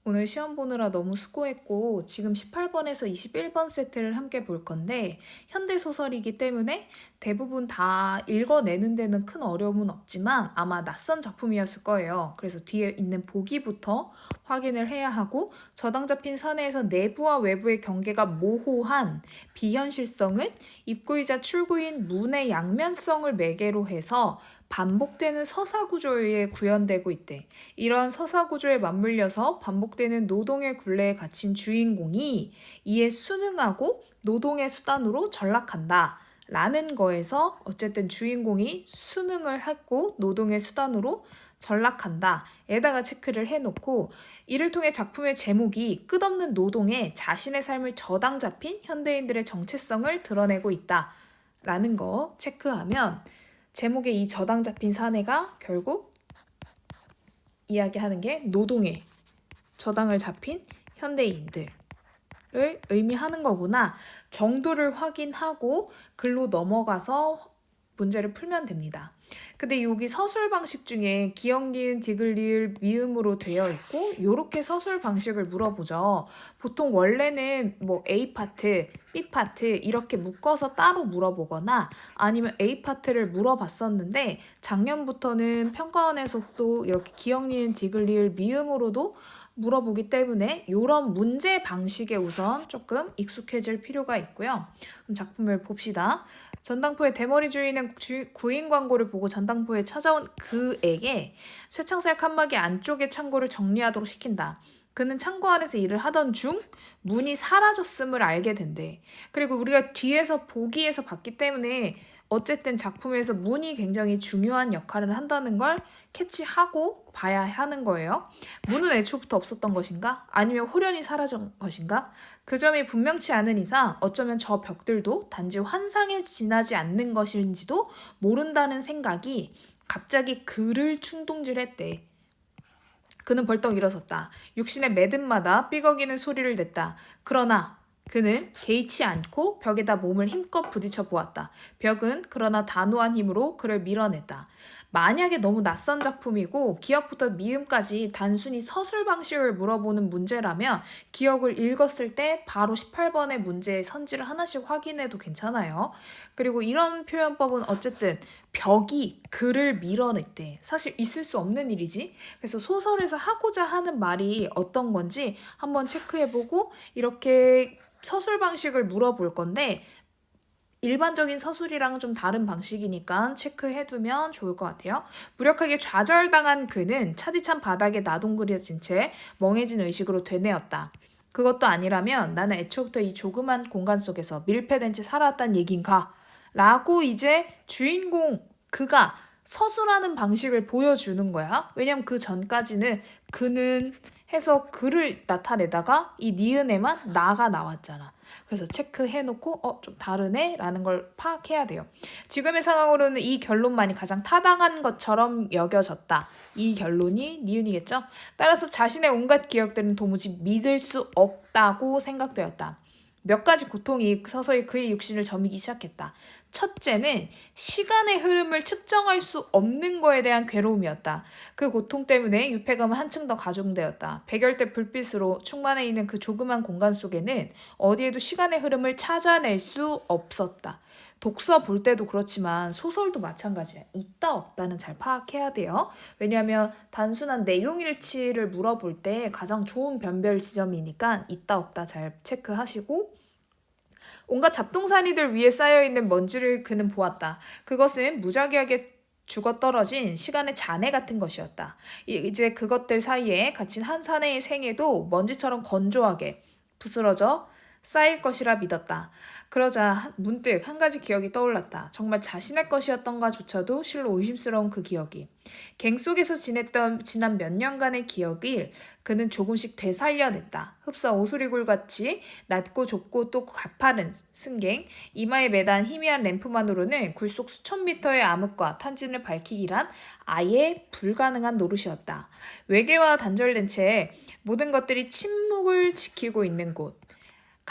오늘 시험 보느라 너무 수고했고, 지금 18번에서 21번 세트를 함께 볼 건데, 현대소설이기 때문에 대부분 다 읽어내는 데는 큰 어려움은 없지만 아마 낯선 작품이었을 거예요. 그래서 뒤에 있는 보기부터 확인을 해야 하고, 저당 잡힌 사내에서 내부와 외부의 경계가 모호한 비현실성은 입구이자 출구인 문의 양면성을 매개로 해서 반복되는 서사 구조에 의해 구현되고 있대. 이런 서사 구조에 맞물려서 반복되는 노동의 굴레에 갇힌 주인공이 이에 순응하고 노동의 수단으로 전락한다. 라는 거에서 어쨌든 주인공이 순응을 했고 노동의 수단으로 전락한다. 에다가 체크를 해놓고 이를 통해 작품의 제목이 끝없는 노동에 자신의 삶을 저당 잡힌 현대인들의 정체성을 드러내고 있다. 라는 거 체크하면 제목의 이 저당 잡힌 사내가 결국 이야기하는 게 노동에 저당을 잡힌 현대인들을 의미하는 거구나 정도를 확인하고 글로 넘어가서 문제를 풀면 됩니다. 근데 여기 서술 방식 중에 기역, 니은, 디귿, 리을, 미음으로 되어 있고 요렇게 서술 방식을 물어보죠. 보통 원래는 뭐 A 파트, B 파트 이렇게 묶어서 따로 물어보거나 아니면 A 파트를 물어봤었는데 작년부터는 평가원에서도 이렇게 기역, 니은, 디귿, 리을, 미음으로도 물어보기 때문에 이런 문제 방식에 우선 조금 익숙해질 필요가 있고요. 그럼 작품을 봅시다. 전당포의 대머리 주인은 구인 광고를 보고 전당포에 찾아온 그에게 쇠창살 칸막이 안쪽의 창고를 정리하도록 시킨다. 그는 창고 안에서 일을 하던 중 문이 사라졌음을 알게 된대. 그리고 우리가 뒤에서 보기에서 봤기 때문에 어쨌든 작품에서 문이 굉장히 중요한 역할을 한다는 걸 캐치하고 봐야 하는 거예요. 문은 애초부터 없었던 것인가? 아니면 홀연히 사라진 것인가? 그 점이 분명치 않은 이상 어쩌면 저 벽들도 단지 환상에 지나지 않는 것인지도 모른다는 생각이 갑자기 그를 충동질했대. 그는 벌떡 일어섰다. 육신의 매듭마다 삐걱이는 소리를 냈다. 그러나 그는 개의치 않고 벽에다 몸을 힘껏 부딪혀 보았다. 벽은 그러나 단호한 힘으로 그를 밀어냈다. 만약에 너무 낯선 작품이고 기억부터 미음까지 단순히 서술 방식을 물어보는 문제라면 기억을 읽었을 때 바로 18번의 문제의 선지를 하나씩 확인해도 괜찮아요. 그리고 이런 표현법은 어쨌든 벽이 그를 밀어냈대. 사실 있을 수 없는 일이지. 그래서 소설에서 하고자 하는 말이 어떤 건지 한번 체크해보고 이렇게 서술 방식을 물어볼 건데 일반적인 서술이랑 좀 다른 방식이니까 체크해두면 좋을 것 같아요. 무력하게 좌절당한 그는 차디찬 바닥에 나동그려진 채 멍해진 의식으로 되뇌었다. 그것도 아니라면 나는 애초부터 이 조그만 공간 속에서 밀폐된 채 살아왔단 얘긴가? 라고 이제 주인공 그가 서술하는 방식을 보여주는 거야. 왜냐면 그 전까지는 그는 해서 그를 나타내다가 이 니은에만 나가 나왔잖아. 그래서 체크해놓고 좀 다르네? 라는 걸 파악해야 돼요. 지금의 상황으로는 이 결론만이 가장 타당한 것처럼 여겨졌다. 이 결론이 니은이겠죠? 따라서 자신의 온갖 기억들은 도무지 믿을 수 없다고 생각되었다. 몇 가지 고통이 서서히 그의 육신을 저미기 시작했다. 첫째는 시간의 흐름을 측정할 수 없는 거에 대한 괴로움이었다. 그 고통 때문에 유폐감은 한층 더 가중되었다. 백열대 불빛으로 충만해 있는 그 조그만 공간 속에는 어디에도 시간의 흐름을 찾아낼 수 없었다. 독서 볼 때도 그렇지만 소설도 마찬가지야. 있다 없다는 잘 파악해야 돼요. 왜냐하면 단순한 내용일치를 물어볼 때 가장 좋은 변별 지점이니까 있다 없다 잘 체크하시고 온갖 잡동사니들 위에 쌓여있는 먼지를 그는 보았다. 그것은 무작위하게 죽어떨어진 시간의 잔해 같은 것이었다. 이제 그것들 사이에 갇힌 한 사내의 생애도 먼지처럼 건조하게 부스러져 쌓일 것이라 믿었다. 그러자 문득 한 가지 기억이 떠올랐다. 정말 자신의 것이었던가조차도 실로 의심스러운 그 기억이. 갱 속에서 지냈던 지난 몇 년간의 기억을 그는 조금씩 되살려냈다. 흡사 오소리굴같이 낮고 좁고 또 가파른 승갱, 이마에 매단 희미한 램프만으로는 굴속 수천 미터의 암흑과 탄진을 밝히기란 아예 불가능한 노릇이었다. 외계와 단절된 채 모든 것들이 침묵을 지키고 있는 곳.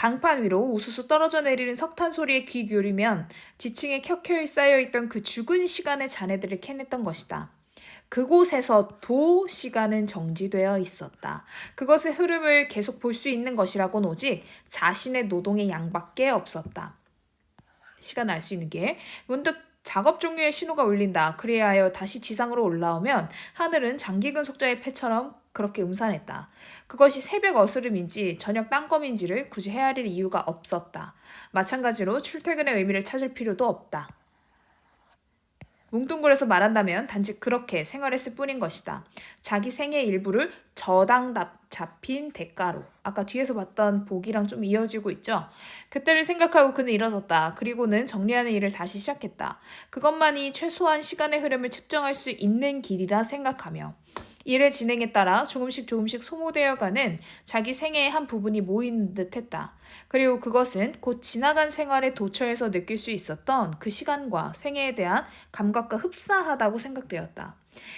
강판 위로 우수수 떨어져 내리는 석탄 소리에 귀 기울이면 지층에 켜켜이 쌓여있던 그 죽은 시간의 잔해들을 캐냈던 것이다. 그곳에서도 시간은 정지되어 있었다. 그것의 흐름을 계속 볼 수 있는 것이라곤 오직 자신의 노동의 양밖에 없었다. 시간을 알 수 있는 게 문득 작업 종료의 신호가 울린다. 그래야 하여 다시 지상으로 올라오면 하늘은 장기근 속자의 패처럼 그렇게 음산했다. 그것이 새벽 어스름인지 저녁 땅검인지를 굳이 헤아릴 이유가 없었다. 마찬가지로 출퇴근의 의미를 찾을 필요도 없다. 뭉뚱그려서 말한다면 단지 그렇게 생활했을 뿐인 것이다. 자기 생의 일부를 저당 잡힌 대가로. 아까 뒤에서 봤던 복이랑 좀 이어지고 있죠. 그때를 생각하고 그는 일어섰다. 그리고는 정리하는 일을 다시 시작했다. 그것만이 최소한 시간의 흐름을 측정할 수 있는 길이라 생각하며 일의 진행에 따라 조금씩 소모되어가는 자기 생애의 한 부분이 모이는 듯했다. 그리고 그것은 곧 지나간 생활의 도처에서 느낄 수 있었던 그 시간과 생애에 대한 감각과 흡사하다고 생각되었다.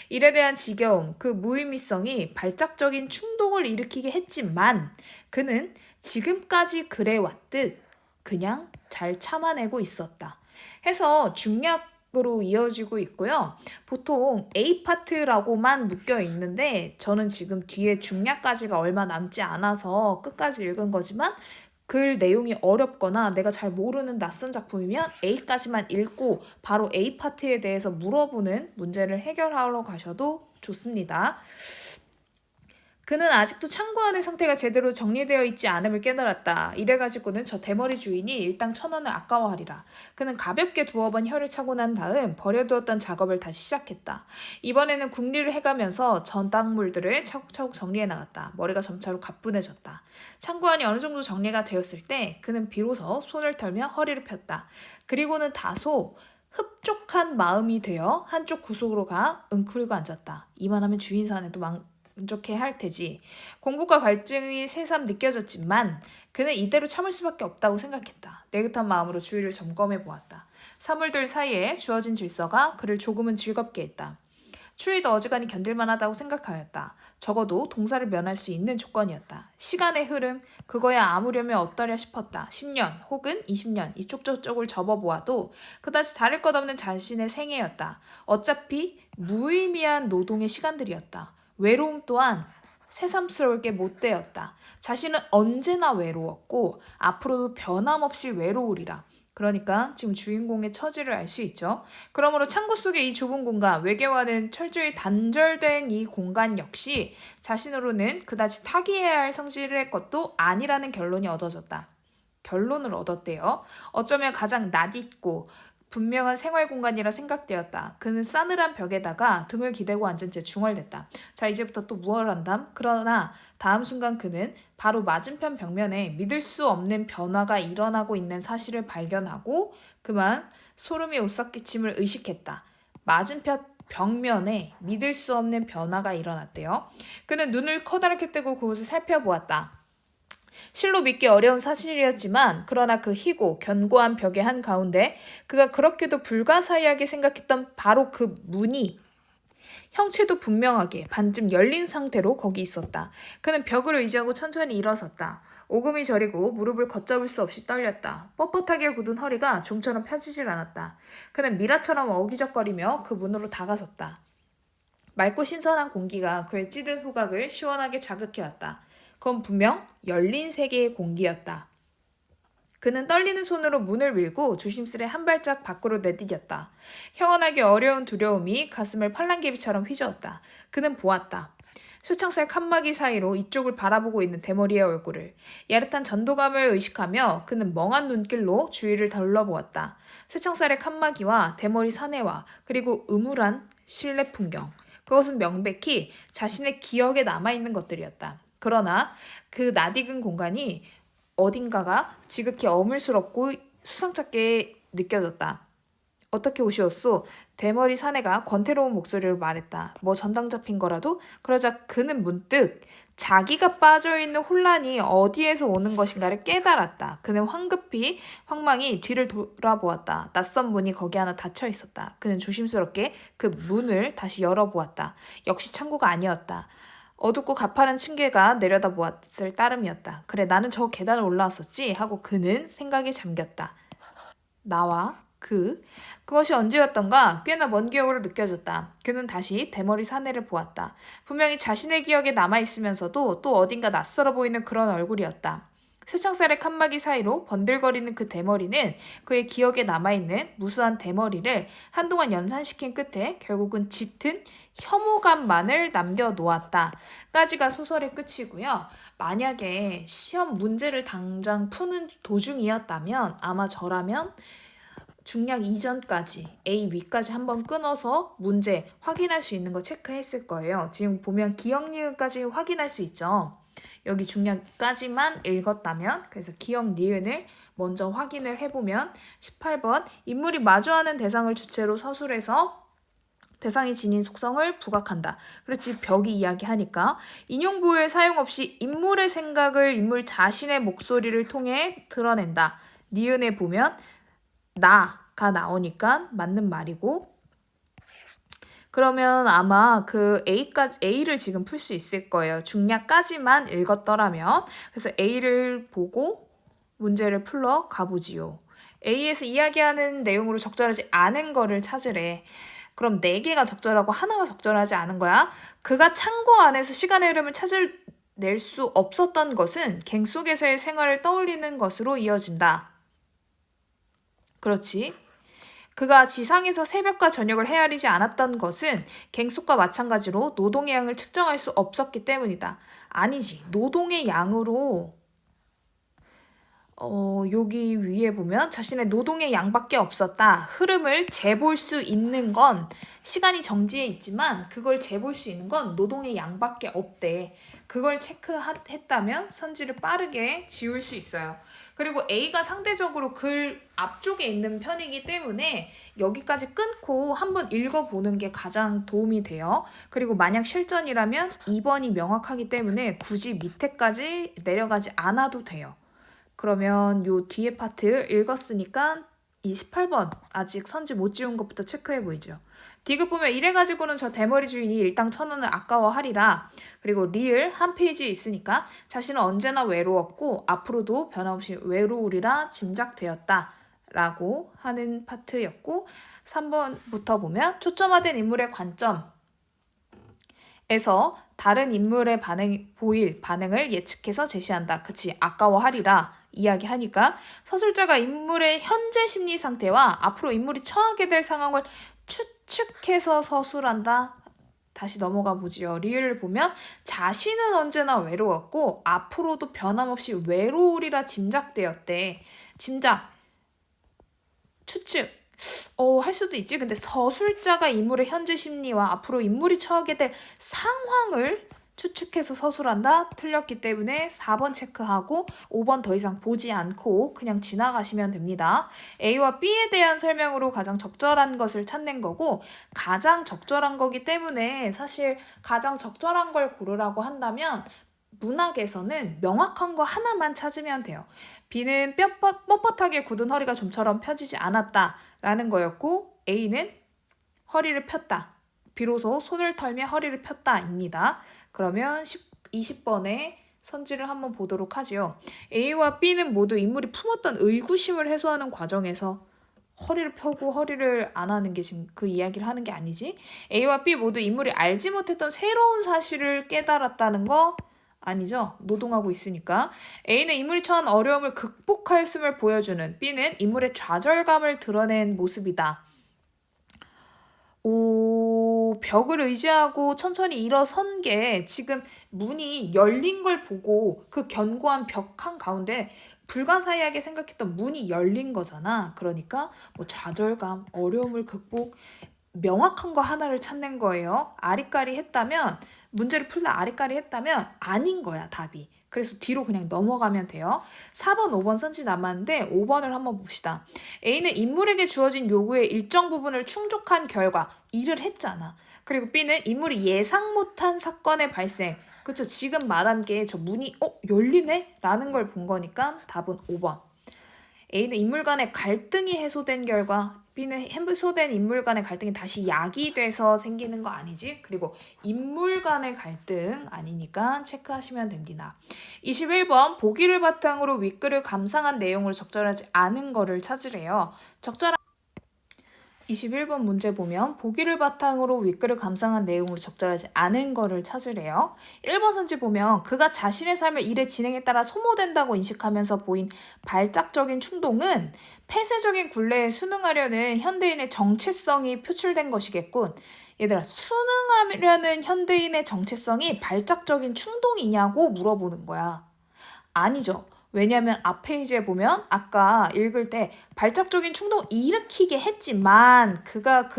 일에 대한 지겨움, 그 무의미성이 발작적인 충동을 일으키게 했지만 그는 지금까지 그래왔듯 그냥 잘 참아내고 있었다. 해서 중략으로 이어지고 있고요. 보통 A파트라고만 묶여 있는데 저는 지금 뒤에 중략까지가 얼마 남지 않아서 끝까지 읽은 거지만 글 내용이 어렵거나 내가 잘 모르는 낯선 작품이면 A까지만 읽고 바로 A파트에 대해서 물어보는 문제를 해결하러 가셔도 좋습니다. 그는 아직도 창고 안의 상태가 제대로 정리되어 있지 않음을 깨달았다. 이래가지고는 저 대머리 주인이 일당 1,000원을 아까워하리라. 그는 가볍게 두어 번 혀를 차고 난 다음 버려두었던 작업을 다시 시작했다. 이번에는 궁리를 해가면서 전당물들을 차곡차곡 정리해 나갔다. 머리가 점차로 가뿐해졌다. 창고 안이 어느 정도 정리가 되었을 때 그는 비로소 손을 털며 허리를 폈다. 그리고는 다소 흡족한 마음이 되어 한쪽 구석으로 가 웅크리고 앉았다. 이만하면 주인 사내도 만족해 할 테지. 공복과 갈증이 새삼 느껴졌지만 그는 이대로 참을 수밖에 없다고 생각했다. 내긋한 마음으로 주위를 점검해 보았다. 사물들 사이에 주어진 질서가 그를 조금은 즐겁게 했다. 추위도 어지간히 견딜만하다고 생각하였다. 적어도 동사를 면할 수 있는 조건이었다. 시간의 흐름, 그거야 아무려면 어떠랴 싶었다. 10년 혹은 20년 이쪽 저쪽을 접어보아도 그다지 다를 것 없는 자신의 생애였다. 어차피 무의미한 노동의 시간들이었다. 외로움 또한 새삼스럽게 못되었다. 자신은 언제나 외로웠고 앞으로도 변함없이 외로우리라. 그러니까 지금 주인공의 처지를 알 수 있죠. 그러므로 창고 속의 이 좁은 공간, 외계와는 철저히 단절된 이 공간 역시 자신으로는 그다지 타기해야 할 성질의 것도 아니라는 결론이 얻어졌다. 결론을 얻었대요. 어쩌면 가장 낯익고 분명한 생활 공간이라 생각되었다. 그는 싸늘한 벽에다가 등을 기대고 앉은 채 중얼댔다. 자, 이제부터 또 무얼 한담? 그러나 다음 순간 그는 바로 맞은편 벽면에 믿을 수 없는 변화가 일어나고 있는 사실을 발견하고 그만 소름이 오싹기침을 의식했다. 맞은편 벽면에 믿을 수 없는 변화가 일어났대요. 그는 눈을 커다랗게 뜨고 그곳을 살펴보았다. 실로 믿기 어려운 사실이었지만 그러나 그 희고 견고한 벽의 한가운데 그가 그렇게도 불가사의하게 생각했던 바로 그 문이 형체도 분명하게 반쯤 열린 상태로 거기 있었다. 그는 벽을 의지하고 천천히 일어섰다. 오금이 저리고 무릎을 걷잡을 수 없이 떨렸다. 뻣뻣하게 굳은 허리가 좀처럼 펴지질 않았다. 그는 미라처럼 어기적거리며 그 문으로 다가섰다. 맑고 신선한 공기가 그의 찌든 후각을 시원하게 자극해왔다. 그건 분명 열린 세계의 공기였다. 그는 떨리는 손으로 문을 밀고 조심스레 한 발짝 밖으로 내디뎠다. 형언하기 어려운 두려움이 가슴을 팔랑개비처럼 휘저었다. 그는 보았다. 수창살 칸막이 사이로 이쪽을 바라보고 있는 대머리의 얼굴을. 야릇한 전도감을 의식하며 그는 멍한 눈길로 주위를 둘러보았다. 수창살의 칸막이와 대머리 사내와 그리고 음울한 실내 풍경. 그것은 명백히 자신의 기억에 남아있는 것들이었다. 그러나 그 낯익은 공간이 어딘가가 지극히 어물스럽고 수상찮게 느껴졌다. 어떻게 오시었소? 대머리 사내가 권태로운 목소리로 말했다. 뭐 전당 잡힌 거라도? 그러자 그는 문득 자기가 빠져있는 혼란이 어디에서 오는 것인가를 깨달았다. 그는 황급히 황망히 뒤를 돌아보았다. 낯선 문이 거기 하나 닫혀 있었다. 그는 조심스럽게 그 문을 다시 열어보았다. 역시 창고가 아니었다. 어둡고 가파른 층계가 내려다보았을 따름이었다. 그래, 나는 저 계단을 올라왔었지 하고 그는 생각에 잠겼다. 나와 그것이 언제였던가 꽤나 먼 기억으로 느껴졌다. 그는 다시 대머리 사내를 보았다. 분명히 자신의 기억에 남아있으면서도 또 어딘가 낯설어 보이는 그런 얼굴이었다. 쇠창살의 칸막이 사이로 번들거리는 그 대머리는 그의 기억에 남아있는 무수한 대머리를 한동안 연산시킨 끝에 결국은 짙은 혐오감만을 남겨놓았다. 까지가 소설의 끝이고요. 만약에 시험 문제를 당장 푸는 도중이었다면 아마 저라면 중략 이전까지 A 위까지 한번 끊어서 문제 확인할 수 있는 거 체크했을 거예요. 지금 보면 기억 니은까지 확인할 수 있죠. 여기 중략까지만 읽었다면 그래서 기억 니은을 먼저 확인을 해보면 18번 인물이 마주하는 대상을 주체로 서술해서 대상이 지닌 속성을 부각한다. 그렇지 벽이 이야기하니까 인용부호의 사용 없이 인물의 생각을 인물 자신의 목소리를 통해 드러낸다. 니은에 보면 나가 나오니까 맞는 말이고 그러면 아마 그 A를 지금 풀 수 있을 거예요. 중략까지만 읽었더라면. 그래서 A를 보고 문제를 풀러 가보지요. A에서 이야기하는 내용으로 적절하지 않은 거를 찾으래. 그럼 4개가 적절하고 하나가 적절하지 않은 거야. 그가 창고 안에서 시간의 흐름을 찾아낼 수 없었던 것은 갱 속에서의 생활을 떠올리는 것으로 이어진다. 그렇지. 그가 지상에서 새벽과 저녁을 헤아리지 않았던 것은 갱속과 마찬가지로 노동의 양을 측정할 수 없었기 때문이다. 아니지. 노동의 양으로 여기 위에 보면 자신의 노동의 양밖에 없었다. 흐름을 재볼 수 있는 건 시간이 정지해 있지만 그걸 재볼 수 있는 건 노동의 양밖에 없대. 그걸 체크했다면 선지를 빠르게 지울 수 있어요. 그리고 A가 상대적으로 글 앞쪽에 있는 편이기 때문에 여기까지 끊고 한번 읽어보는 게 가장 도움이 돼요. 그리고 만약 실전이라면 2번이 명확하기 때문에 굳이 밑에까지 내려가지 않아도 돼요. 그러면 요 뒤에 파트 읽었으니까 이 18번 아직 선지 못 지운 것부터 체크해 보이죠. 디귿 보면 이래가지고는 저 대머리 주인이 일당 1,000원을 아까워하리라. 그리고 리을 한 페이지에 있으니까 자신은 언제나 외로웠고 앞으로도 변함없이 외로우리라 짐작되었다. 라고 하는 파트였고 3번부터 보면 초점화된 인물의 관점 에서 다른 인물의 보일 반응을 예측해서 제시한다. 그치, 아까워하리라 이야기하니까 서술자가 인물의 현재 심리 상태와 앞으로 인물이 처하게 될 상황을 추측해서 서술한다. 다시 넘어가 보지요. 리을을 보면 자신은 언제나 외로웠고 앞으로도 변함없이 외로우리라 짐작되었대. 짐작, 추측. 할 수도 있지. 근데 서술자가 인물의 현재 심리와 앞으로 인물이 처하게 될 상황을 추측해서 서술한다. 틀렸기 때문에 4번 체크하고 5번 더 이상 보지 않고 그냥 지나가시면 됩니다. A와 B에 대한 설명으로 가장 적절한 것을 찾는 거고 가장 적절한 거기 때문에 사실 가장 적절한 걸 고르라고 한다면 문학에서는 명확한 거 하나만 찾으면 돼요. B는 뻣뻣하게 굳은 허리가 좀처럼 펴지지 않았다 라는 거였고 A는 허리를 폈다. 비로소 손을 털며 허리를 폈다 입니다. 그러면 20번의 선지를 한번 보도록 하지요. A와 B는 모두 인물이 품었던 의구심을 해소하는 과정에서 허리를 펴고 허리를 안 하는 게 지금 그 이야기를 하는 게 아니지. A와 B 모두 인물이 알지 못했던 새로운 사실을 깨달았다는 거 아니죠. 노동하고 있으니까. A는 인물이 처한 어려움을 극복하였음을 보여주는 B는 인물의 좌절감을 드러낸 모습이다. 벽을 의지하고 천천히 일어선 게 지금 문이 열린 걸 보고 그 견고한 벽 한가운데 불가사의하게 생각했던 문이 열린 거잖아. 그러니까 뭐 좌절감, 어려움을 극복, 명확한 거 하나를 찾는 거예요. 아리까리 했다면 문제를 풀다 아리까리 했다면 아닌 거야 답이. 그래서 뒤로 그냥 넘어가면 돼요. 4번, 5번 선지 남았는데 5번을 한번 봅시다. A는 인물에게 주어진 요구의 일정 부분을 충족한 결과 일을 했잖아. 그리고 B는 인물이 예상 못한 사건의 발생. 그쵸? 지금 말한 게 저 문이 열리네? 라는 걸 본 거니까 답은 5번. A는 인물 간의 갈등이 해소된 결과 B는 해소된 인물 간의 갈등이 다시 야기돼서 생기는 거 아니지? 그리고 인물 간의 갈등 아니니까 체크하시면 됩니다. 21번 보기를 바탕으로 윗글을 감상한 내용으로 적절하지 않은 거를 찾으래요. 적절한 21번 문제 보면 보기를 바탕으로 윗글을 감상한 내용으로 적절하지 않은 거를 찾으래요. 1번 선지 보면 그가 자신의 삶을 일의 진행에 따라 소모된다고 인식하면서 보인 발작적인 충동은 폐쇄적인 굴레에 순응하려는 현대인의 정체성이 표출된 것이겠군. 얘들아, 순응하려는 현대인의 정체성이 발작적인 충동이냐고 물어보는 거야. 아니죠. 왜냐면 앞 페이지에 보면 아까 읽을 때 발작적인 충동 일으키게 했지만 그가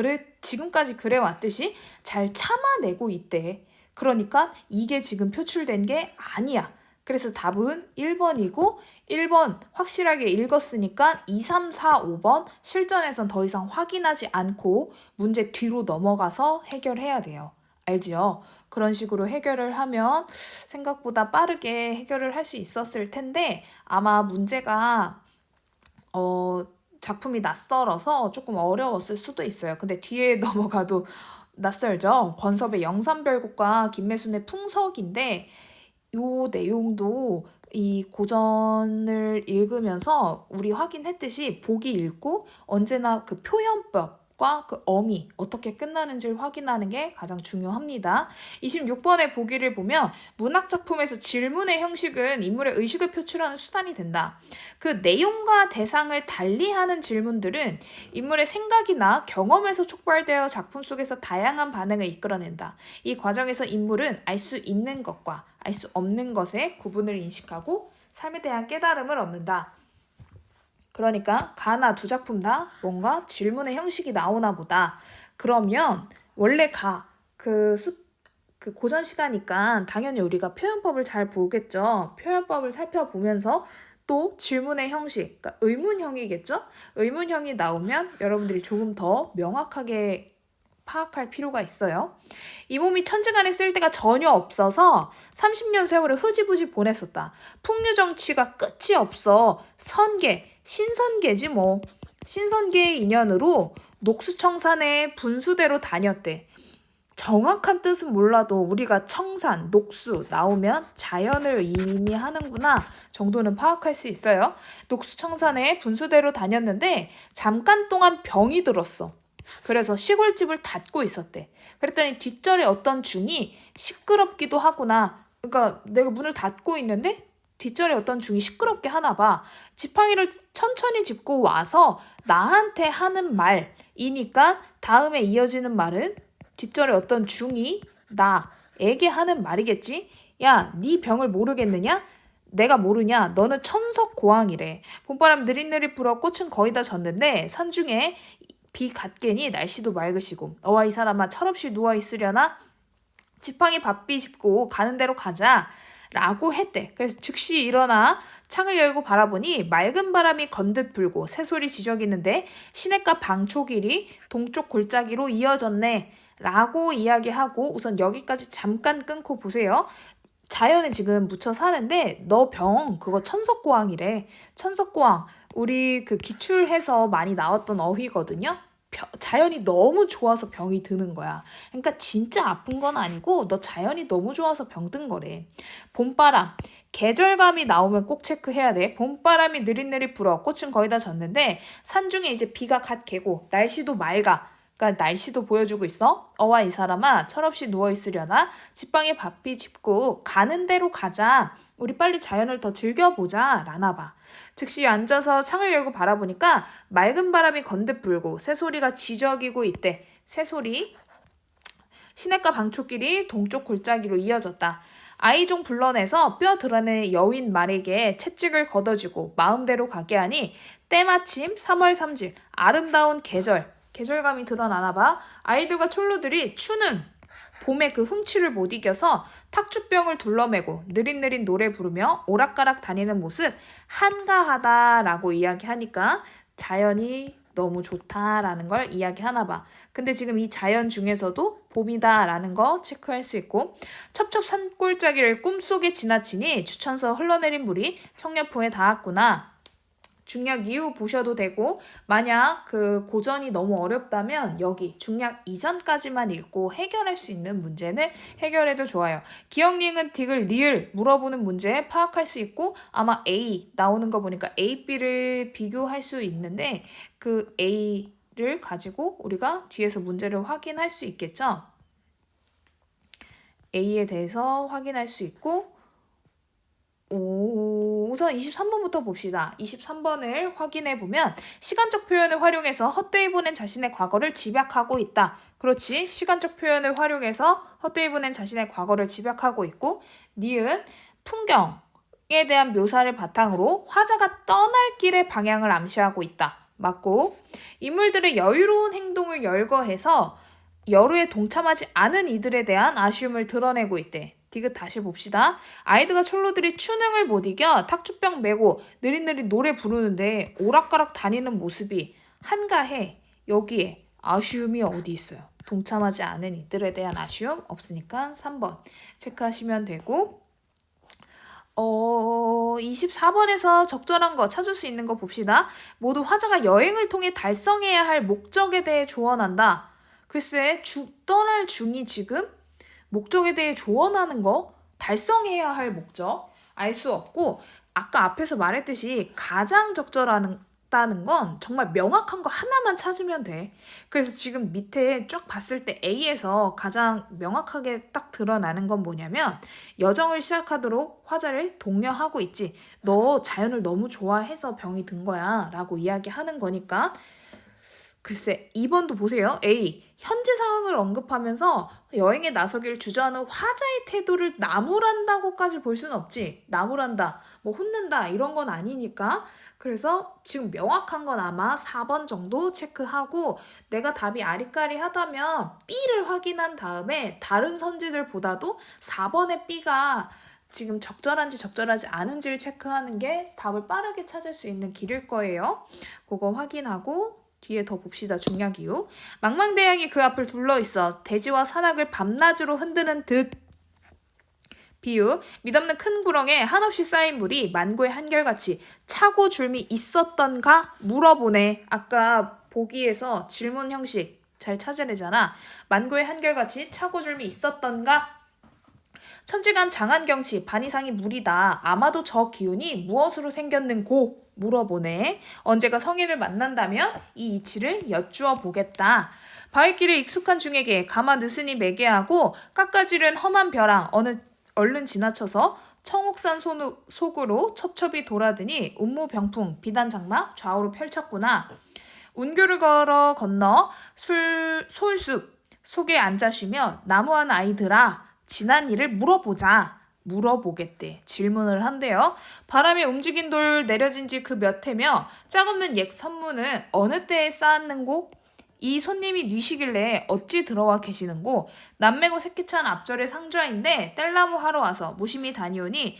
지금까지 그래왔듯이 잘 참아내고 있대. 그러니까 이게 지금 표출된 게 아니야. 그래서 답은 1번이고 1번 확실하게 읽었으니까 2, 3, 4, 5번 실전에선 더 이상 확인하지 않고 문제 뒤로 넘어가서 해결해야 돼요. 알지요? 그런 식으로 해결을 하면 생각보다 빠르게 해결을 할 수 있었을 텐데 아마 문제가 작품이 낯설어서 조금 어려웠을 수도 있어요. 근데 뒤에 넘어가도 낯설죠? 권섭의 영산별곡과 김매순의 풍석인데 요 내용도 이 고전을 읽으면서 우리 확인했듯이 보기 읽고 언제나 그 표현법과 그 어미 어떻게 끝나는지를 확인하는 게 가장 중요합니다. 26번의 보기를 보면 문학작품에서 질문의 형식은 인물의 의식을 표출하는 수단이 된다. 그 내용과 대상을 달리하는 질문들은 인물의 생각이나 경험에서 촉발되어 작품 속에서 다양한 반응을 이끌어낸다. 이 과정에서 인물은 알 수 있는 것과 알 수 없는 것의 구분을 인식하고 삶에 대한 깨달음을 얻는다. 그러니까 가나 두 작품 다 뭔가 질문의 형식이 나오나 보다. 그러면 원래 그 고전 시가니까 당연히 우리가 표현법을 잘 보겠죠. 표현법을 살펴보면서 또 질문의 형식, 그러니까 의문형이겠죠? 의문형이 나오면 여러분들이 조금 더 명확하게 파악할 필요가 있어요. 이 몸이 천지간에 쓸 데가 전혀 없어서 30년 세월을 흐지부지 보냈었다. 풍류 정치가 끝이 없어 선계, 신선계지 뭐. 신선계의 인연으로 녹수청산에 분수대로 다녔대. 정확한 뜻은 몰라도 우리가 청산, 녹수 나오면 자연을 의미하는구나 정도는 파악할 수 있어요. 녹수청산에 분수대로 다녔는데 잠깐 동안 병이 들었어. 그래서 시골집을 닫고 있었대. 그랬더니 뒷절에 어떤 중이 시끄럽기도 하구나. 그러니까 내가 문을 닫고 있는데 뒷절에 어떤 중이 시끄럽게 하나 봐. 지팡이를 천천히 짚고 와서 나한테 하는 말이니까 다음에 이어지는 말은 뒷절에 어떤 중이 나에게 하는 말이겠지? 야, 네 병을 모르겠느냐? 내가 모르냐? 너는 천석고왕이래. 봄바람 느릿느릿 불어 꽃은 거의 다 졌는데 산중에 비 갓개니 날씨도 맑으시고 어와 이 사람아 철없이 누워있으려나? 지팡이 바삐 짚고 가는 대로 가자 라고 했대. 그래서 즉시 일어나 창을 열고 바라보니 맑은 바람이 건듯 불고 새소리 지저귀는데 시냇가 방초길이 동쪽 골짜기로 이어졌네 라고 이야기하고 우선 여기까지 잠깐 끊고 보세요. 자연에 지금 묻혀 사는데 너 병 그거 천석고왕이래. 천석고왕 우리 그 기출해서 많이 나왔던 어휘거든요. 자연이 너무 좋아서 병이 드는 거야. 그러니까 진짜 아픈 건 아니고 너 자연이 너무 좋아서 병 든 거래. 봄바람 계절감이 나오면 꼭 체크해야 돼. 봄바람이 느릿느릿 불어 꽃은 거의 다 졌는데 산중에 이제 비가 갓 개고 날씨도 맑아. 그러니까 날씨도 보여주고 있어. 어와 이 사람아 철없이 누워있으려나? 지팡이 바삐 짚고 가는 대로 가자. 우리 빨리 자연을 더 즐겨보자 라나 봐. 즉시 앉아서 창을 열고 바라보니까 맑은 바람이 건듯 불고 새소리가 지저귀고 있대. 새소리 시냇가 방초길이 동쪽 골짜기로 이어졌다. 아이종 불러내서 뼈 드러낸 여윈 말에게 채찍을 걷어주고 마음대로 가게 하니 때마침 3월 3일 아름다운 계절감이 드러나나 봐. 아이들과 촐로들이 추는 봄의 그 흥취를 못 이겨서 탁주병을 둘러매고 느릿느릿 노래 부르며 오락가락 다니는 모습 한가하다라고 이야기하니까 자연이 너무 좋다라는 걸 이야기하나 봐. 근데 지금 이 자연 중에서도 봄이다라는 거 체크할 수 있고 첩첩 산골짜기를 꿈속에 지나치니 추천서 흘러내린 물이 청년포에 닿았구나. 중약 이후 보셔도 되고 만약 그 고전이 너무 어렵다면 여기 중약 이전까지만 읽고 해결할 수 있는 문제는 해결해도 좋아요. 기억, 니은, 딕을 리을 물어보는 문제 파악할 수 있고 아마 A 나오는 거 보니까 A, B를 비교할 수 있는데 그 A 를 가지고 우리가 뒤에서 문제를 확인할 수 있겠죠. A에 대해서 확인할 수 있고 우선 23번부터 봅시다. 23번을 확인해 보면 시간적 표현을 활용해서 헛되이 보낸 자신의 과거를 집약하고 있다. 그렇지. 시간적 표현을 활용해서 헛되이 보낸 자신의 과거를 집약하고 있고 니은 풍경에 대한 묘사를 바탕으로 화자가 떠날 길의 방향을 암시하고 있다. 맞고 인물들의 여유로운 행동을 열거해서 여루에 동참하지 않은 이들에 대한 아쉬움을 드러내고 있대. 디귿 다시 봅시다. 아이들과 촐로들이 추능을 못 이겨 탁주병 메고 느릿느릿 노래 부르는데 오락가락 다니는 모습이 한가해. 여기에 아쉬움이 어디 있어요? 동참하지 않은 이들에 대한 아쉬움 없으니까 3번 체크하시면 되고 24번에서 적절한 거 찾을 수 있는 거 봅시다. 모두 화자가 여행을 통해 달성해야 할 목적에 대해 조언한다. 글쎄 떠날 중이 지금 목적에 대해 조언하는 거 달성해야 할 목적 알 수 없고 아까 앞에서 말했듯이 가장 적절하다는 건 정말 명확한 거 하나만 찾으면 돼. 그래서 지금 밑에 쭉 봤을 때 A에서 가장 명확하게 딱 드러나는 건 뭐냐면 여정을 시작하도록 화자를 독려하고 있지. 너 자연을 너무 좋아해서 병이 든 거야 라고 이야기하는 거니까 글쎄 2번도 보세요. A. 현재 상황을 언급하면서 여행에 나서기를 주저하는 화자의 태도를 나무란다고까지 볼 수는 없지. 나무란다, 뭐 혼낸다 이런 건 아니니까. 그래서 지금 명확한 건 아마 4번 정도 체크하고 내가 답이 아리까리하다면 B를 확인한 다음에 다른 선지들보다도 4번의 B가 지금 적절한지 적절하지 않은지를 체크하는 게 답을 빠르게 찾을 수 있는 길일 거예요. 그거 확인하고 뒤에 더 봅시다. 중약 이유. 망망대양이 그 앞을 둘러있어 대지와 산악을 밤낮으로 흔드는 듯. 비유. mid없는 큰 구렁에 한없이 쌓인 물이 만고의 한결같이 차고 줄미 있었던가 물어보네. 아까 보기에서 질문 형식 잘 찾으래잖아. 만고의 한결같이 차고 줄미 있었던가. 천지간 장한 경치 반 이상이 물이다. 아마도 저 기운이 무엇으로 생겼는고 물어보네. 언제가 성인을 만난다면 이 이치를 여쭈어 보겠다. 바위길에 익숙한 중에게 가마 느슨이 매개하고 깎아지른 험한 벼랑 얼른 지나쳐서 청옥산 속으로 첩첩이 돌아드니 운무병풍 비단장막 좌우로 펼쳤구나. 운교를 걸어 건너 솔숲 속에 앉아 쉬며 나무한 아이들아 지난 일을 물어보자. 물어보겠대. 질문을 한대요. 바람에 움직인 돌 내려진 지 그 몇 해며 짝없는 옛 선문은 어느 때에 쌓았는고? 이 손님이 뉘시길래 어찌 들어와 계시는고? 남매고 새끼찬 앞절의 상좌인데 뗄나무 하러 와서 무심히 다니오니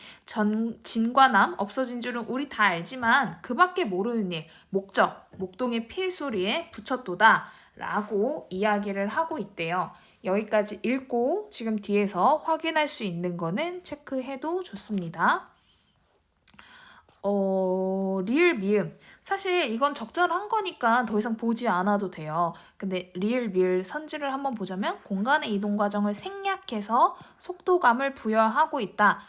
진과 남 없어진 줄은 우리 다 알지만 그 밖에 모르는 일 목적 목동의 필소리에 붙였도다 라고 이야기를 하고 있대요. 여기까지 읽고 지금 뒤에서 확인할 수 있는 거는 체크해도 좋습니다. 리을 미음. 사실 이건 적절한 거니까 더 이상 보지 않아도 돼요. 근데 리을 미을 선지를 한번 보자면 공간의 이동 과정을 생략해서 속도감을 부여하고 있다.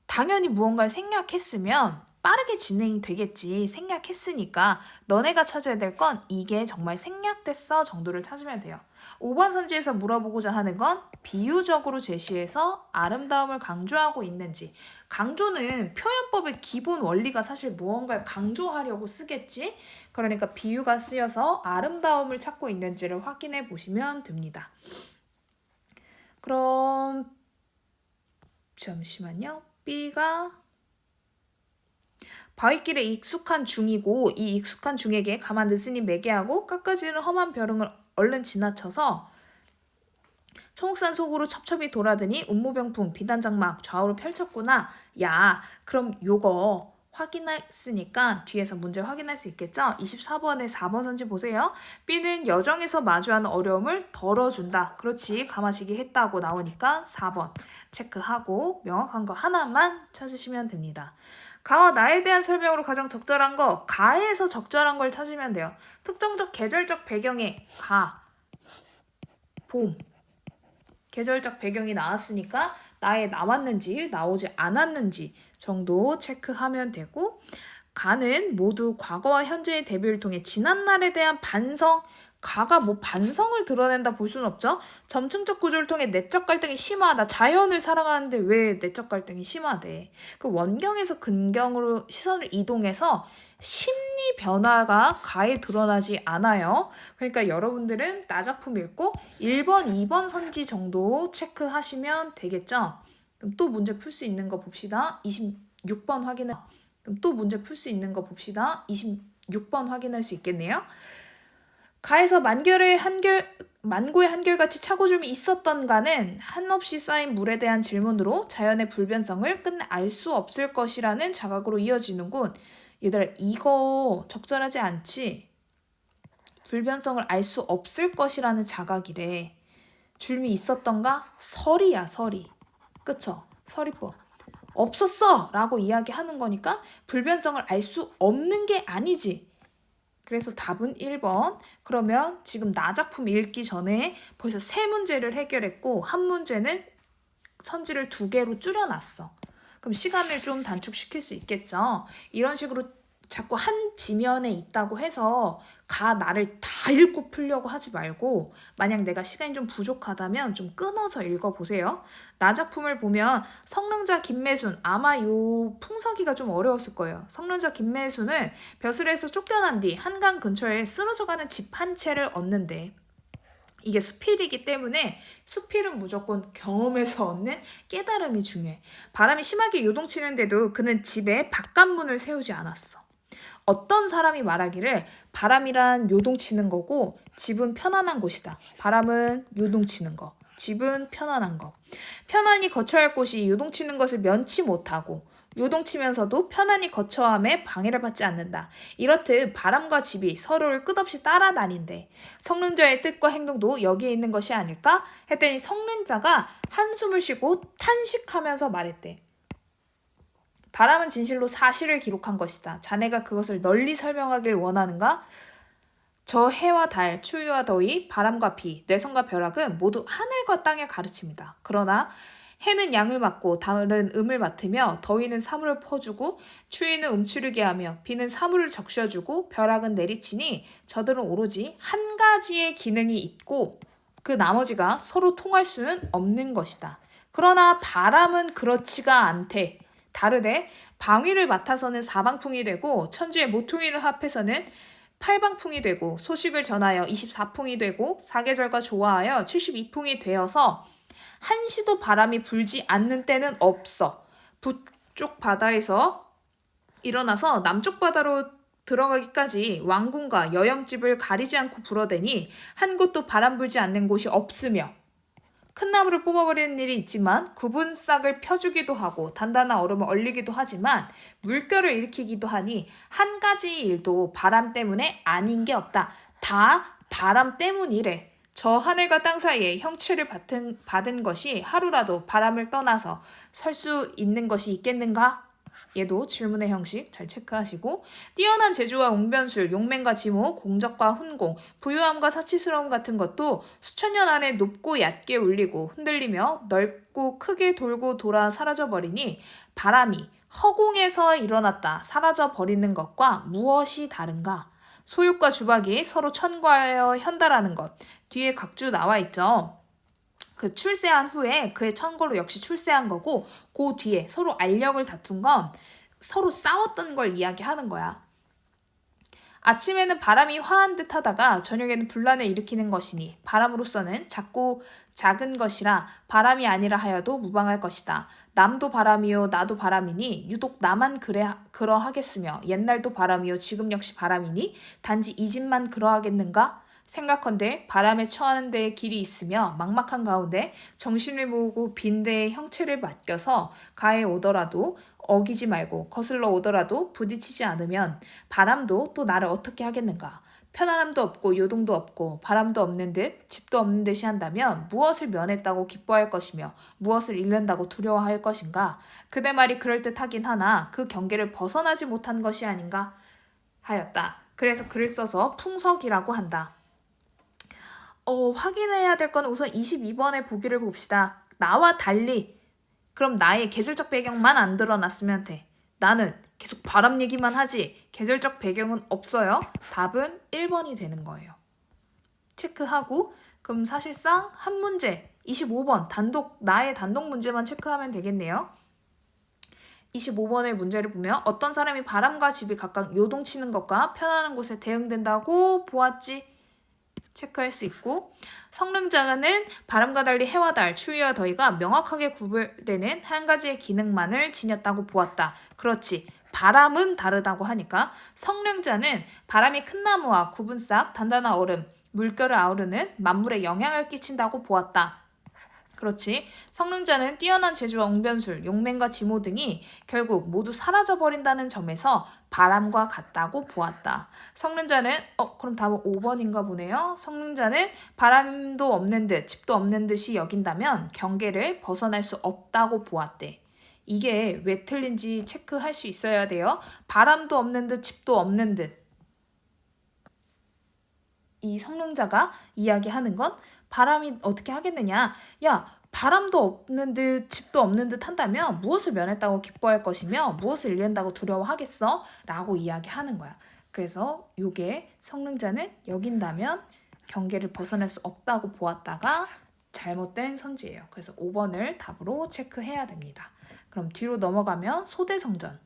당연히 무언가를 생략했으면 빠르게 진행이 되겠지. 생략했으니까 너네가 찾아야 될 건 이게 정말 생략됐어 정도를 찾으면 돼요. 5번 선지에서 물어보고자 하는 건 비유적으로 제시해서 아름다움을 강조하고 있는지. 강조는 표현법의 기본 원리가 사실 무언가를 강조하려고 쓰겠지. 그러니까 비유가 쓰여서 아름다움을 찾고 있는지를 확인해 보시면 됩니다. 그럼 잠시만요. B가 바위길에 익숙한 중이고 이 익숙한 중에게 가만 느슨히 매개하고 깎아지는 험한 벼랑을 얼른 지나쳐서 청옥산 속으로 첩첩이 돌아드니 운무병풍 비단장막 좌우로 펼쳤구나. 야 그럼 요거 확인했으니까 뒤에서 문제 확인할 수 있겠죠? 24번에 4번 선지 보세요. B는 여정에서 마주하는 어려움을 덜어준다. 그렇지 가마지기 했다고 나오니까 4번 체크하고 명확한 거 하나만 찾으시면 됩니다. 가와 나에 대한 설명으로 가장 적절한 거 가에서 적절한 걸 찾으면 돼요. 특정적 계절적 배경에 가, 봄 계절적 배경이 나왔으니까 나에 나왔는지 나오지 않았는지 정도 체크하면 되고 가는 모두 과거와 현재의 대비를 통해 지난날에 대한 반성, 가가 뭐 반성을 드러낸다 볼 수는 없죠. 점층적 구조를 통해 내적 갈등이 심하다. 자연을 살아가는데 왜 내적 갈등이 심하대? 그 원경에서 근경으로 시선을 이동해서 심리 변화가 가에 드러나지 않아요. 그러니까 여러분들은 나 작품 읽고 1번, 2번 선지 정도 체크하시면 되겠죠. 그럼 또 문제 풀 수 있는 거 봅시다. 26번 확인해. 그럼 또 문제 풀 수 있는 거 봅시다. 26번 확인할 수 있겠네요. 가에서 만고의 한결같이 차고줌이 있었던 가는 한없이 쌓인 물에 대한 질문으로 자연의 불변성을 끝내 알 수 없을 것이라는 자각으로 이어지는군. 얘들아, 이거 적절하지 않지? 불변성을 알 수 없을 것이라는 자각이래. 줄미 있었던가? 설이야, 설이. 그쵸? 설이법. 없었어! 라고 이야기하는 거니까 불변성을 알 수 없는 게 아니지. 그래서 답은 1번. 그러면 지금 나 작품 읽기 전에 벌써 3문제를 해결했고 한 문제는 선지를 2개로 줄여놨어. 그럼 시간을 좀 단축시킬 수 있겠죠. 이런 식으로 자꾸 한 지면에 있다고 해서 나를 다 읽고 풀려고 하지 말고 만약 내가 시간이 좀 부족하다면 좀 끊어서 읽어보세요. 나 작품을 보면 성능자 김매순, 아마 요 풍서기가 좀 어려웠을 거예요. 성능자 김매순은 벼슬에서 쫓겨난 뒤 한강 근처에 쓰러져가는 집 한 채를 얻는데 이게 수필이기 때문에 수필은 무조건 경험에서 얻는 깨달음이 중요해. 바람이 심하게 요동치는데도 그는 집에 바깥문을 세우지 않았어. 어떤 사람이 말하기를 바람이란 요동치는 거고 집은 편안한 곳이다. 바람은 요동치는 거, 집은 편안한 거. 편안히 거쳐야 할 곳이 요동치는 것을 면치 못하고 요동치면서도 편안히 거처함에 방해를 받지 않는다. 이렇듯 바람과 집이 서로를 끝없이 따라다닌대. 성능자의 뜻과 행동도 여기에 있는 것이 아닐까? 했더니 성능자가 한숨을 쉬고 탄식하면서 말했대. 바람은 진실로 사실을 기록한 것이다. 자네가 그것을 널리 설명하길 원하는가? 저 해와 달, 추위와 더위, 바람과 비, 뇌성과 벼락은 모두 하늘과 땅을 가르칩니다. 그러나 해는 양을 맡고 달은 음을 맡으며 더위는 사물을 퍼주고 추위는 움츠르게 하며 비는 사물을 적셔주고 벼락은 내리치니 저들은 오로지 한 가지의 기능이 있고 그 나머지가 서로 통할 수는 없는 것이다. 그러나 바람은 그렇지가 않대. 다르되 방위를 맡아서는 사방풍이 되고 천지의 모퉁이를 합해서는 8방풍이 되고 소식을 전하여 24풍이 되고 사계절과 조화하여 72풍이 되어서 한시도 바람이 불지 않는 때는 없어. 북쪽 바다에서 일어나서 남쪽 바다로 들어가기까지 왕궁과 여염집을 가리지 않고 불어대니 한 곳도 바람 불지 않는 곳이 없으며 큰 나무를 뽑아버리는 일이 있지만 굽은 싹을 펴주기도 하고 단단한 얼음을 얼리기도 하지만 물결을 일으키기도 하니 한 가지 일도 바람 때문에 아닌 게 없다. 다 바람 때문이래. 저 하늘과 땅 사이에 형체를 받은 것이 하루라도 바람을 떠나서 설 수 있는 것이 있겠는가? 얘도 질문의 형식 잘 체크하시고 뛰어난 재주와 웅변술, 용맹과 지모, 공적과 훈공, 부유함과 사치스러움 같은 것도 수천 년 안에 높고 얕게 울리고 흔들리며 넓고 크게 돌고 돌아 사라져버리니 바람이 허공에서 일어났다 사라져버리는 것과 무엇이 다른가? 소육과 주박이 서로 천과하여 현달하는 것. 뒤에 각주 나와 있죠. 그 출세한 후에 그의 천거로 역시 출세한 거고 그 뒤에 서로 알력을 다툰 건 서로 싸웠던 걸 이야기하는 거야. 아침에는 바람이 화한 듯 하다가 저녁에는 분란을 일으키는 것이니 바람으로서는 작고 작은 것이라 바람이 아니라 하여도 무방할 것이다. 남도 바람이요 나도 바람이니 유독 나만 그러하겠으며 옛날도 바람이요 지금 역시 바람이니 단지 이 집만 그러하겠는가? 생각컨대 바람에 처하는 데에 길이 있으며 막막한 가운데 정신을 모으고 빈대의 형체를 맡겨서 가에 오더라도 어기지 말고 거슬러 오더라도 부딪히지 않으면 바람도 또 나를 어떻게 하겠는가. 편안함도 없고 요동도 없고 바람도 없는 듯 집도 없는 듯이 한다면 무엇을 면했다고 기뻐할 것이며 무엇을 잃는다고 두려워할 것인가. 그대 말이 그럴듯하긴 하나 그 경계를 벗어나지 못한 것이 아닌가 하였다. 그래서 글을 써서 풍석이라고 한다. 확인해야 될 건 우선 22번의 보기를 봅시다. 나와 달리 그럼 나의 계절적 배경만 안 드러났으면 돼. 나는 계속 바람 얘기만 하지 계절적 배경은 없어요. 답은 1번이 되는 거예요. 체크하고 그럼 사실상 한 문제 25번 나의 단독 문제만 체크하면 되겠네요. 25번의 문제를 보면 어떤 사람이 바람과 집이 각각 요동치는 것과 편안한 곳에 대응된다고 보았지? 체크할 수 있고 성능자는 바람과 달리 해와 달, 추위와 더위가 명확하게 구별되는 한 가지의 기능만을 지녔다고 보았다. 그렇지. 바람은 다르다고 하니까 성능자는 바람이 큰 나무와 구분싹, 단단한 얼음, 물결을 아우르는 만물에 영향을 끼친다고 보았다. 그렇지. 성능자는 뛰어난 재주와 웅변술, 용맹과 지모 등이 결국 모두 사라져버린다는 점에서 바람과 같다고 보았다. 성능자는 그럼 답은 5번인가 보네요. 성능자는 바람도 없는 듯 집도 없는 듯이 여긴다면 경계를 벗어날 수 없다고 보았대. 이게 왜 틀린지 체크할 수 있어야 돼요. 바람도 없는 듯 집도 없는 듯. 이 성능자가 이야기하는 건 바람이 어떻게 하겠느냐. 야, 바람도 없는 듯 집도 없는 듯 한다면 무엇을 면했다고 기뻐할 것이며 무엇을 잃는다고 두려워하겠어? 라고 이야기하는 거야. 그래서 요게 성능자는 여긴다면 경계를 벗어날 수 없다고 보았다가 잘못된 선지예요. 그래서 5번을 답으로 체크해야 됩니다. 그럼 뒤로 넘어가면 소대성전.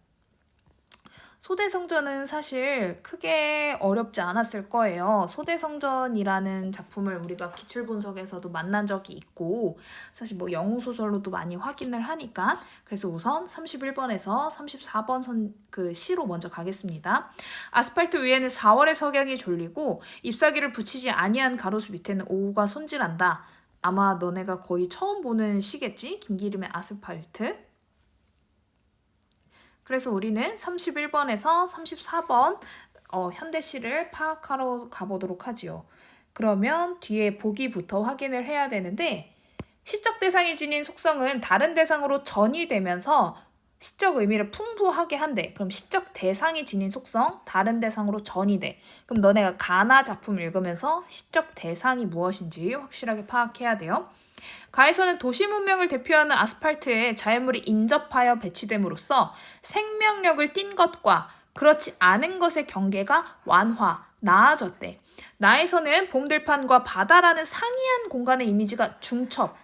소대성전은 사실 크게 어렵지 않았을 거예요. 소대성전이라는 작품을 우리가 기출분석에서도 만난 적이 있고 사실 뭐 영웅소설로도 많이 확인을 하니까 그래서 우선 31번에서 34번 시로 먼저 가겠습니다. 아스팔트 위에는 4월의 석양이 졸리고 잎사귀를 붙이지 아니한 가로수 밑에는 오후가 손질한다. 아마 너네가 거의 처음 보는 시겠지? 김기림의 아스팔트. 그래서 우리는 31번에서 34번 현대시를 파악하러 가보도록 하지요. 그러면 뒤에 보기부터 확인을 해야 되는데 시적 대상이 지닌 속성은 다른 대상으로 전이 되면서 시적 의미를 풍부하게 한대. 그럼 시적 대상이 지닌 속성 다른 대상으로 전이 돼. 그럼 너네가 가나 작품 읽으면서 시적 대상이 무엇인지 확실하게 파악해야 돼요. 가에서는 도시 문명을 대표하는 아스팔트에 자연물이 인접하여 배치됨으로써 생명력을 띤 것과 그렇지 않은 것의 경계가 나아졌대. 나에서는 봄들판과 바다라는 상이한 공간의 이미지가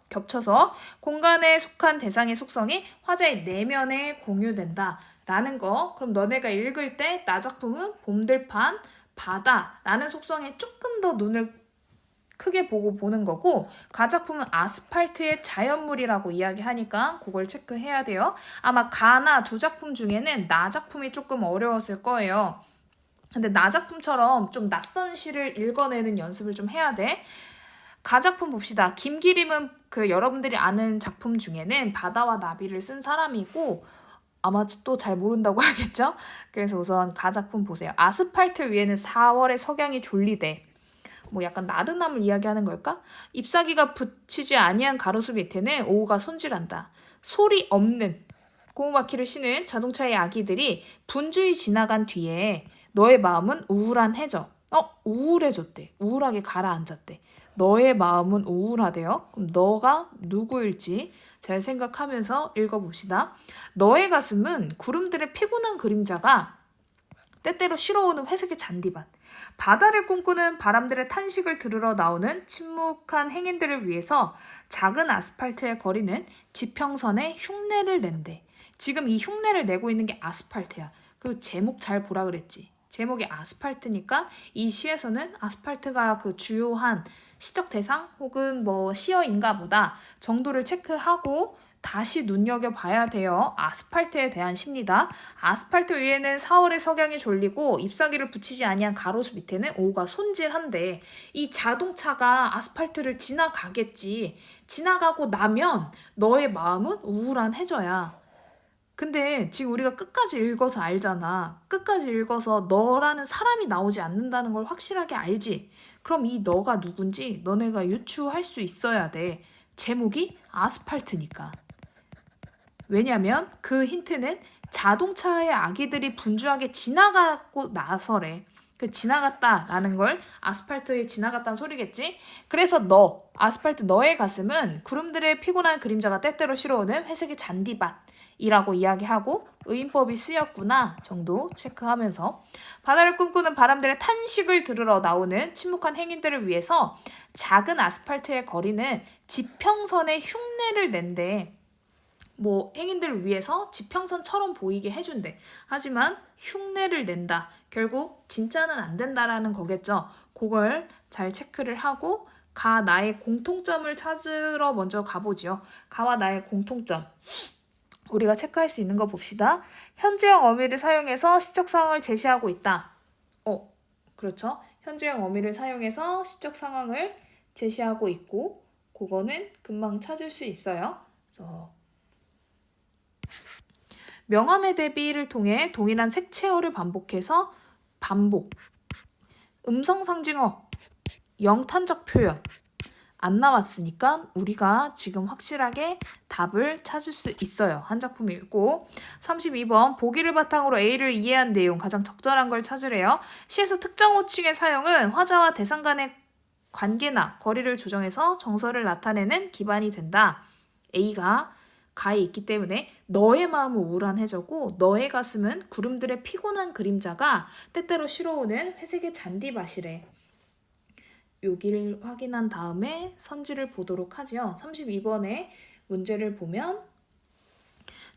겹쳐서 공간에 속한 대상의 속성이 화자의 내면에 공유된다. 라는 거. 그럼 너네가 읽을 때 나 작품은 봄들판, 바다라는 속성에 조금 더 눈을 크게 보고 보는 거고 가 작품은 아스팔트의 자연물이라고 이야기하니까 그걸 체크해야 돼요. 아마 가나 두 작품 중에는 나 작품이 조금 어려웠을 거예요. 근데 나 작품처럼 좀 낯선 시를 읽어내는 연습을 좀 해야 돼. 가 작품 봅시다. 김기림은 여러분들이 아는 작품 중에는 바다와 나비를 쓴 사람이고 아마 또 잘 모른다고 하겠죠? 그래서 우선 가 작품 보세요. 아스팔트 위에는 4월의 석양이 졸리대. 뭐 약간 나른함을 이야기하는 걸까? 잎사귀가 붙이지 아니한 가로수 밑에는 오후가 손질한다. 소리 없는 고무바퀴를 신은 자동차의 아기들이 분주히 지나간 뒤에 너의 마음은 우울해져. 우울해졌대. 우울하게 가라앉았대. 너의 마음은 우울하대요. 그럼 너가 누구일지 잘 생각하면서 읽어봅시다. 너의 가슴은 구름들의 피곤한 그림자가 때때로 쉬러오는 회색의 잔디밭. 바다를 꿈꾸는 바람들의 탄식을 들으러 나오는 침묵한 행인들을 위해서 작은 아스팔트의 거리는 지평선에 흉내를 낸대. 지금 이 흉내를 내고 있는 게 아스팔트야. 그리고 제목 잘 보라 그랬지. 제목이 아스팔트니까 이 시에서는 아스팔트가 주요한 시적 대상 혹은 뭐 시어인가 보다 정도를 체크하고 다시 눈여겨봐야 돼요. 아스팔트에 대한 시입니다. 아스팔트 위에는 4월의 석양이 졸리고 잎사귀를 붙이지 아니한 가로수 밑에는 오후가 손질한데 이 자동차가 아스팔트를 지나가겠지. 지나가고 나면 너의 마음은 우울해져야. 근데 지금 우리가 끝까지 읽어서 알잖아. 끝까지 읽어서 너라는 사람이 나오지 않는다는 걸 확실하게 알지. 그럼 이 너가 누군지 너네가 유추할 수 있어야 돼. 제목이 아스팔트니까. 왜냐면 그 힌트는 자동차의 아기들이 분주하게 지나가고 나서래. 지나갔다라는 걸 아스팔트에 지나갔다는 소리겠지? 그래서 아스팔트 너의 가슴은 구름들의 피곤한 그림자가 때때로 실어오는 회색의 잔디밭이라고 이야기하고 의인법이 쓰였구나 정도 체크하면서 바다를 꿈꾸는 바람들의 탄식을 들으러 나오는 침묵한 행인들을 위해서 작은 아스팔트의 거리는 지평선의 흉내를 낸대. 뭐 행인들을 위해서 지평선처럼 보이게 해준대. 하지만 흉내를 낸다. 결국 진짜는 안 된다라는 거겠죠. 그걸 잘 체크를 하고 가 나의 공통점을 찾으러 먼저 가보지요. 가와 나의 공통점. 우리가 체크할 수 있는 거 봅시다. 현재형 어미를 사용해서 시적 상황을 제시하고 있다. 그렇죠. 현재형 어미를 사용해서 시적 상황을 제시하고 있고 그거는 금방 찾을 수 있어요. 그래서 명암의 대비를 통해 동일한 색채어를 반복해서 반복, 음성상징어, 영탄적 표현 안 나왔으니까 우리가 지금 확실하게 답을 찾을 수 있어요. 한 작품 읽고 32번 보기를 바탕으로 A를 이해한 내용 가장 적절한 걸 찾으래요. 시에서 특정 호칭의 사용은 화자와 대상 간의 관계나 거리를 조정해서 정서를 나타내는 기반이 된다. A가 가에 있기 때문에 너의 마음은 우울한 해저고 너의 가슴은 구름들의 피곤한 그림자가 때때로 실어오는 회색의 잔디밭이래. 여기를 확인한 다음에 선지를 보도록 하지요. 32번의 문제를 보면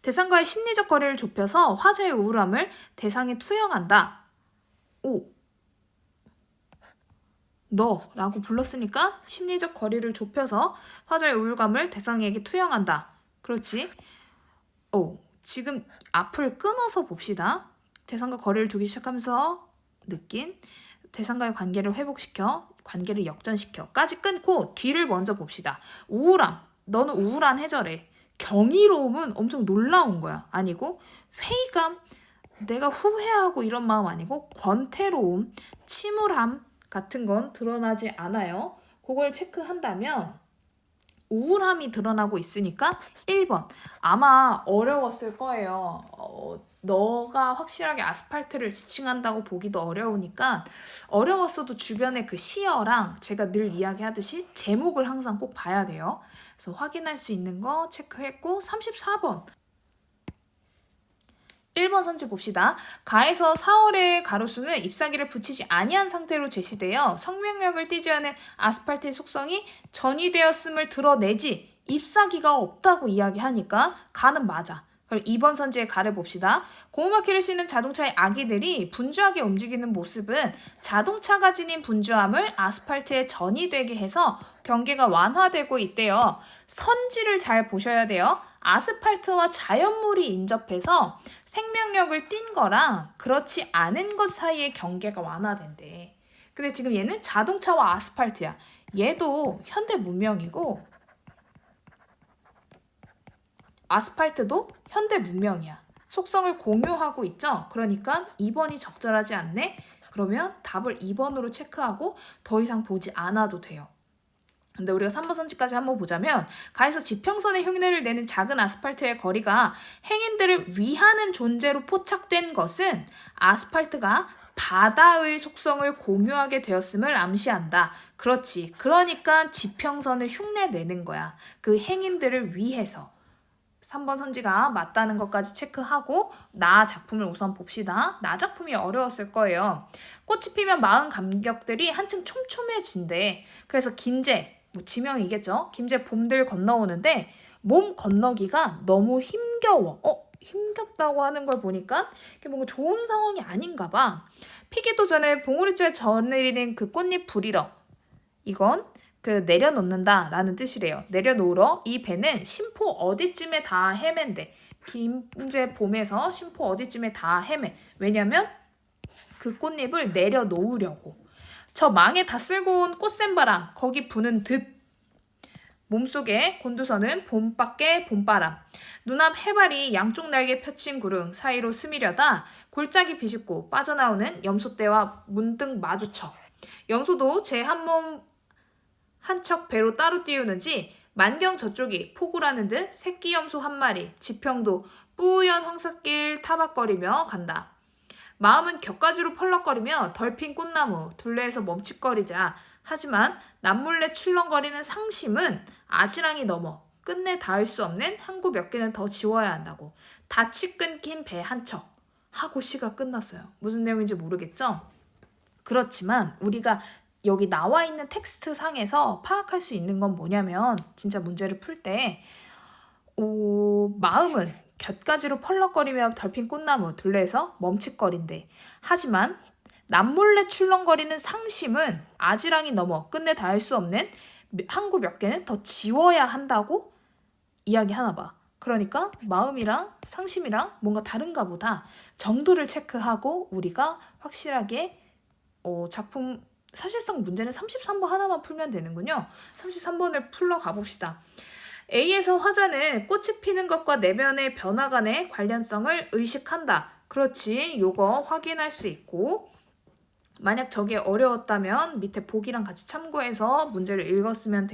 대상과의 심리적 거리를 좁혀서 화자의 우울함을 대상에 투영한다. 너라고 불렀으니까 심리적 거리를 좁혀서 화자의 우울감을 대상에게 투영한다. 그렇지? 지금 앞을 끊어서 봅시다. 대상과 거리를 두기 시작하면서 느낀 대상과의 관계를 회복시켜 관계를 역전시켜까지 끊고 뒤를 먼저 봅시다. 우울함. 너는 우울한 해저래. 경이로움은 엄청 놀라운 거야. 아니고 회의감. 내가 후회하고 이런 마음 아니고 권태로움, 침울함 같은 건 드러나지 않아요. 그걸 체크한다면 우울함이 드러나고 있으니까 1번. 아마 어려웠을 거예요. 너가 확실하게 아스팔트를 지칭한다고 보기도 어려우니까 어려웠어도 주변에 그 시어랑 제가 늘 이야기하듯이 제목을 항상 꼭 봐야 돼요. 그래서 확인할 수 있는 거 체크했고 34번. 1번 선지 봅시다. 가에서 4월의 가로수는 잎사귀를 붙이지 아니한 상태로 제시되어 성명력을 띠지 않은 아스팔트의 속성이 전이되었음을 드러내지 잎사귀가 없다고 이야기하니까 가는 맞아. 그럼 2번 선지의 가를 봅시다. 고무바퀴를 싣는 자동차의 아기들이 분주하게 움직이는 모습은 자동차가 지닌 분주함을 아스팔트에 전이되게 해서 경계가 완화되고 있대요. 선지를 잘 보셔야 돼요. 아스팔트와 자연물이 인접해서 생명력을 띈 거랑 그렇지 않은 것 사이의 경계가 완화된대. 근데 지금 얘는 자동차와 아스팔트야. 얘도 현대 문명이고 아스팔트도 현대 문명이야. 속성을 공유하고 있죠? 그러니까 2번이 적절하지 않네? 그러면 답을 2번으로 체크하고 더 이상 보지 않아도 돼요. 근데 우리가 3번 선지까지 한번 보자면 가에서 지평선의 흉내를 내는 작은 아스팔트의 거리가 행인들을 위하는 존재로 포착된 것은 아스팔트가 바다의 속성을 공유하게 되었음을 암시한다. 그렇지. 그러니까 지평선을 흉내내는 거야. 그 행인들을 위해서. 3번 선지가 맞다는 것까지 체크하고 나 작품을 우선 봅시다. 나 작품이 어려웠을 거예요. 꽃이 피면 마음 감격들이 한층 촘촘해진대. 그래서 김제, 지명이겠죠. 김제 봄들 건너오는데 몸 건너기가 너무 힘겨워. 힘겹다고 하는 걸 보니까 이게 뭔가 좋은 상황이 아닌가 봐. 피기도 전에 봉우리째 저내리는 그 꽃잎 부리러. 이건 내려놓는다 라는 뜻이래요. 내려놓으러 이 배는 심포 어디쯤에 다 헤맨대. 김제 봄에서 심포 어디쯤에 다 헤매. 왜냐면 그 꽃잎을 내려놓으려고. 저 망에 다 쓸고 온 꽃샘바람 거기 부는 듯. 몸속에 곤두서는 봄밖에 봄바람. 눈앞 해발이 양쪽 날개 펼친 구름 사이로 스미려다 골짜기 비집고 빠져나오는 염소떼와 문득 마주쳐. 염소도 제 한 몸 한 척 배로 따로 띄우는지 만경 저쪽이 포구라는 듯 새끼 염소 한 마리 지평도 뿌연 황사길 타박거리며 간다. 마음은 격가지로 펄럭거리며 덜핀 꽃나무 둘레에서 멈칫거리자. 하지만 남몰래 출렁거리는 상심은 아지랑이 넘어 끝내 닿을 수 없는 항구 몇 개는 더 지워야 한다고. 닻이 끊긴 배 한 척 하고 시가 끝났어요. 무슨 내용인지 모르겠죠? 그렇지만 우리가 여기 나와 있는 텍스트 상에서 파악할 수 있는 건 뭐냐면 진짜 문제를 풀 때 마음은 곁가지로 펄럭거리며 덜핀 꽃나무 둘레에서 멈칫거린대. 하지만 남몰래 출렁거리는 상심은 아지랑이 넘어 끝내 닿을 수 없는 항구 몇 개는 더 지워야 한다고 이야기하나 봐. 그러니까 마음이랑 상심이랑 뭔가 다른가 보다. 정도를 체크하고 우리가 확실하게 작품 사실상 문제는 33번 하나만 풀면 되는군요. 33번을 풀러 가봅시다. A에서 화자는 꽃이 피는 것과 내면의 변화 간의 관련성을 의식한다. 그렇지. 요거 확인할 수 있고 만약 저게 어려웠다면 밑에 보기랑 같이 참고해서 문제를 읽었으면 돼요.